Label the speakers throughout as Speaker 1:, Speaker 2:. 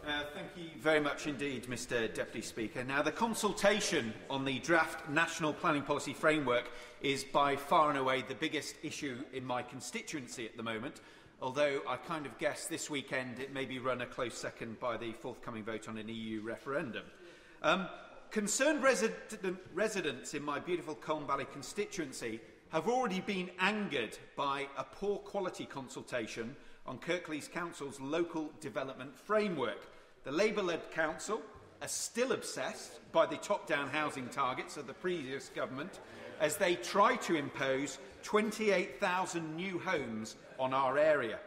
Speaker 1: Thank you very much indeed, Mr Deputy Speaker. Now, the consultation on the draft National Planning Policy Framework is by far and away the biggest issue in my constituency at the moment, although I kind of guess this weekend it may be run a close second by the forthcoming vote on an EU referendum. Concerned residents in my beautiful Colne Valley constituency have already been angered by a poor quality consultation on Kirklees Council's local development framework. The Labour-led council are still obsessed by the top-down housing targets of the previous government as they try to impose 28,000 new homes on our area.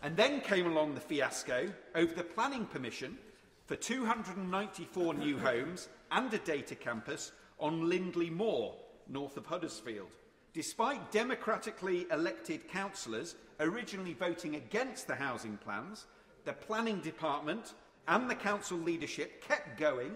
Speaker 1: And then came along the fiasco over the planning permission for 294 new homes and a data campus on Lindley Moor, north of Huddersfield. Despite democratically elected councillors originally voting against the housing plans, the planning department and the council leadership kept going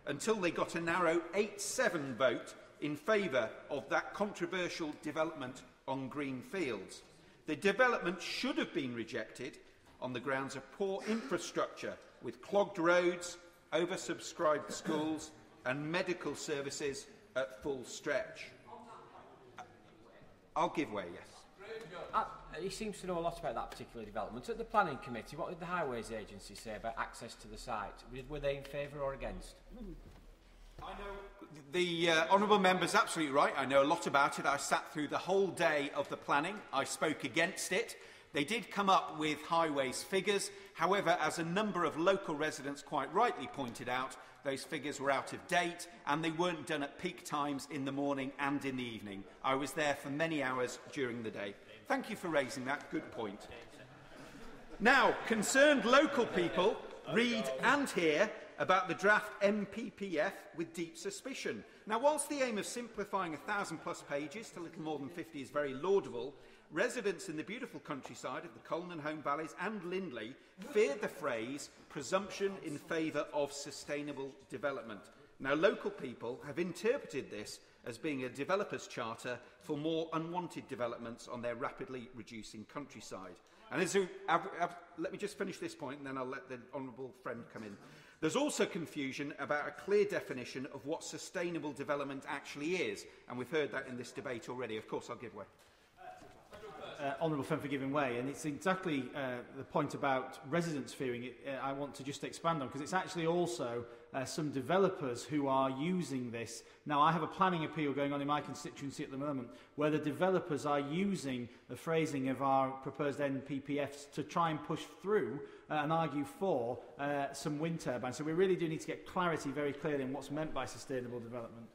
Speaker 1: until they got a narrow 8-7 vote in favour of that controversial development on green fields. The development should have been rejected on the grounds of poor infrastructure, with clogged roads, oversubscribed schools and medical services at full stretch. I'll give way, yes.
Speaker 2: He seems to know a lot about that particular development. At the Planning Committee, what did the Highways Agency say about access to the site? Were they in favour or against?
Speaker 1: I know the honourable member's absolutely right. I know a lot about it. I sat through the whole day of the planning. I spoke against it. They did come up with highways figures. However, as a number of local residents quite rightly pointed out, those figures were out of date and they weren't done at peak times in the morning and in the evening. I was there for many hours during the day. Thank you for raising that. Good point. Now, concerned local people read and hear about the draft MPPF with deep suspicion. Now, whilst the aim of simplifying 1,000+ pages to little more than 50 is very laudable, residents in the beautiful countryside of the Colne and Home Valleys and Lindley feared the phrase presumption in favour of sustainable development. Now, local people have interpreted this as being a developer's charter for more unwanted developments on their rapidly reducing countryside. And let me just finish this point and then I'll let the honourable friend come in. There's also confusion about a clear definition of what sustainable development actually is, and we've heard that in this debate already. Of course, I'll give way.
Speaker 3: Honourable friend for giving way, and it's exactly the point about residents fearing it I want to just expand on, because it's actually also some developers who are using this. Now, I have a planning appeal going on in my constituency at the moment where the developers are using the phrasing of our proposed NPPFs to try and push through and argue for some wind turbines. So we really do need to get clarity very clearly on what's meant by sustainable development.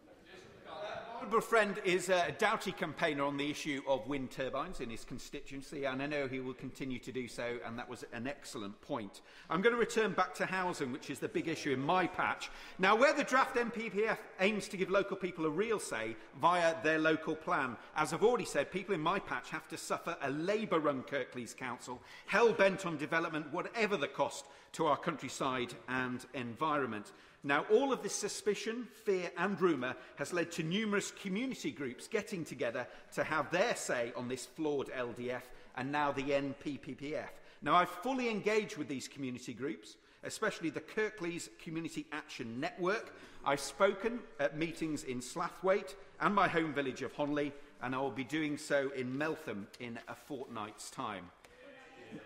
Speaker 1: Honourable friend is a doughty campaigner on the issue of wind turbines in his constituency, and I know he will continue to do so, and that was an excellent point. I'm going to return back to housing, which is the big issue in my patch. Now, where the draft MPPF aims to give local people a real say via their local plan, as I've already said, people in my patch have to suffer a Labour-run Kirklees Council, hell-bent on development, whatever the cost to our countryside and environment. Now, all of this suspicion, fear and rumour has led to numerous community groups getting together to have their say on this flawed LDF and now the NPPF. Now, I've fully engaged with these community groups, especially the Kirklees Community Action Network. I've spoken at meetings in Slathwaite and my home village of Honley, and I will be doing so in Meltham in a fortnight's time.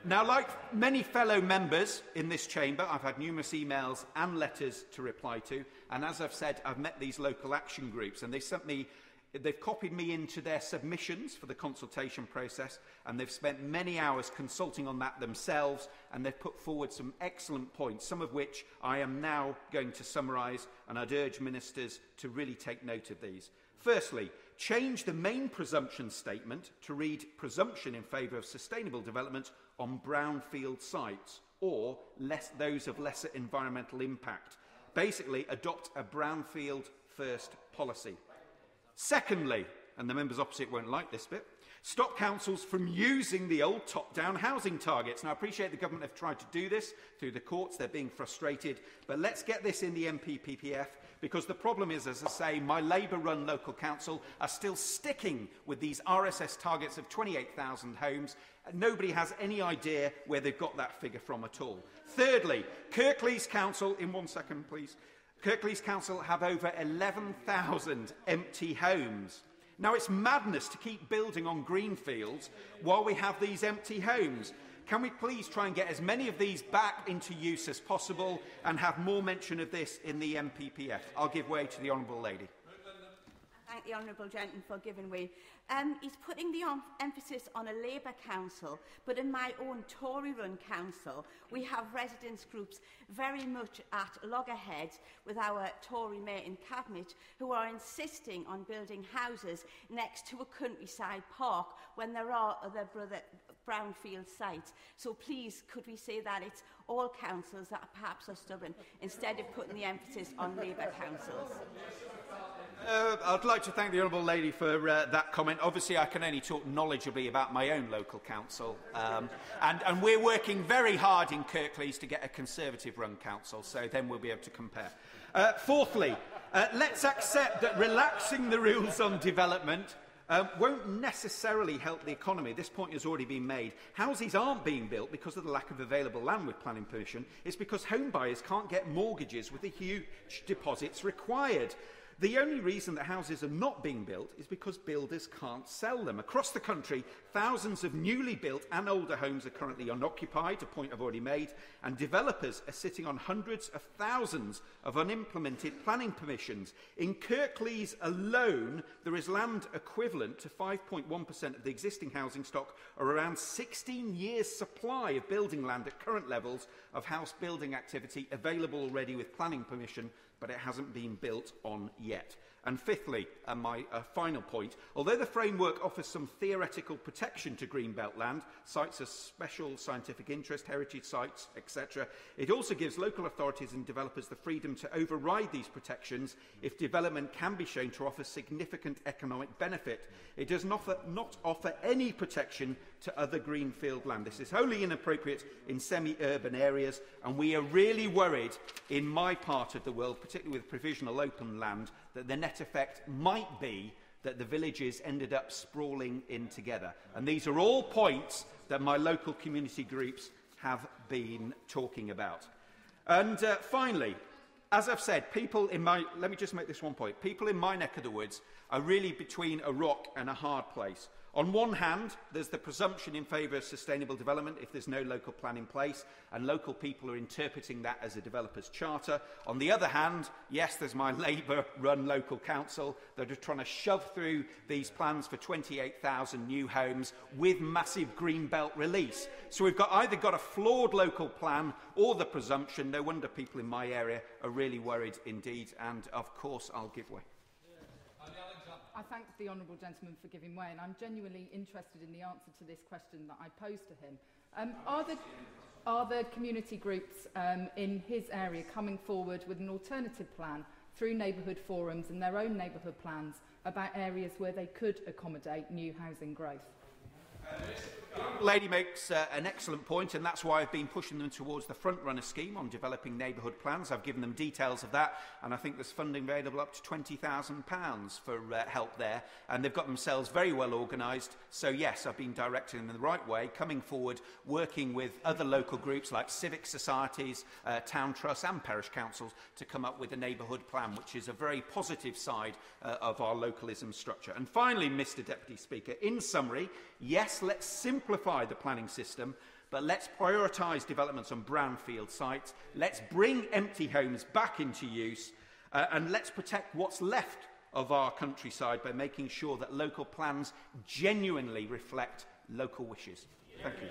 Speaker 1: Now, like many fellow members in this chamber, I've had numerous emails and letters to reply to, and as I've said, I've met these local action groups, and they've copied me into their submissions for the consultation process, and they've spent many hours consulting on that themselves, and they've put forward some excellent points, some of which I am now going to summarise, and I'd urge ministers to really take note of these. Firstly, change the main presumption statement to read presumption in favour of sustainable development on brownfield sites or those of lesser environmental impact. Basically, adopt a brownfield first policy. Secondly, and the members opposite won't like this bit, stop councils from using the old top-down housing targets. Now, I appreciate the government have tried to do this through the courts. They're being frustrated. But let's get this in the MPPF, because the problem is, as I say, my Labour-run local council are still sticking with these RSS targets of 28,000 homes. Nobody has any idea where they've got that figure from at all. Thirdly, Kirklees Council, in 1 second please, Kirklees Council have over 11,000 empty homes. Now, it's madness to keep building on greenfields while we have these empty homes. Can we please try and get as many of these back into use as possible and have more mention of this in the MPPF? I'll give way to the Honourable Lady.
Speaker 4: Thank the Honourable Gentleman for giving way. He's putting the emphasis on a Labour council, but in my own Tory-run council, we have residents groups very much at loggerheads with our Tory mayor in Cabinet, who are insisting on building houses next to a countryside park when there are other brownfield sites. So please, could we say that it's all councils that perhaps are stubborn, instead of putting the emphasis on Labour councils?
Speaker 1: I'd like to thank the Honourable Lady for that comment. Obviously, I can only talk knowledgeably about my own local council. And we're working very hard in Kirklees to get a Conservative-run council, so then we'll be able to compare. Fourthly, let's accept that relaxing the rules on development won't necessarily help the economy. This point has already been made. Houses aren't being built because of the lack of available land with planning permission. It's because home buyers can't get mortgages with the huge deposits required. The only reason that houses are not being built is because builders can't sell them. Across the country, thousands of newly built and older homes are currently unoccupied, a point I've already made, and developers are sitting on hundreds of thousands of unimplemented planning permissions. In Kirklees alone, there is land equivalent to 5.1% of the existing housing stock, or around 16 years' supply of building land at current levels of house building activity available already with planning permission, but it hasn't been built on yet. And fifthly, and my final point, although the framework offers some theoretical protection to greenbelt land, sites of special scientific interest, heritage sites, etc., it also gives local authorities and developers the freedom to override these protections if development can be shown to offer significant economic benefit. It does not offer any protection to other greenfield land. This is wholly inappropriate in semi-urban areas, and we are really worried in my part of the world, particularly with provisional open land, that the net effect might be that the villages ended up sprawling in together. And these are all points that my local community groups have been talking about. And finally, as I've said, people in my... Let me just make this one point. People in my neck of the woods are really between a rock and a hard place. On one hand, there's the presumption in favour of sustainable development if there's no local plan in place, and local people are interpreting that as a developer's charter. On the other hand, yes, there's my Labour-run local council that are trying to shove through these plans for 28,000 new homes with massive greenbelt release. So we've either got a flawed local plan or the presumption. No wonder people in my area are really worried indeed, and of course I'll give way.
Speaker 5: I thank the Honourable Gentleman for giving way, and I'm genuinely interested in the answer to this question that I posed to him. Are the community groups in his area coming forward with an alternative plan through neighbourhood forums and their own neighbourhood plans about areas where they could accommodate new housing growth?
Speaker 1: The lady makes an excellent point, and that's why I've been pushing them towards the front-runner scheme on developing neighbourhood plans. I've given them details of that, and I think there's funding available up to £20,000 for help there, and they've got themselves very well organised. So yes, I've been directing them in the right way, coming forward, working with other local groups like civic societies, town trusts and parish councils to come up with a neighbourhood plan, which is a very positive side of our localism structure. And finally, Mr Deputy Speaker, in summary, yes, let's simplify the planning system, but let's prioritise developments on brownfield sites, let's bring empty homes back into use, and let's protect what's left of our countryside by making sure that local plans genuinely reflect local wishes. Thank you.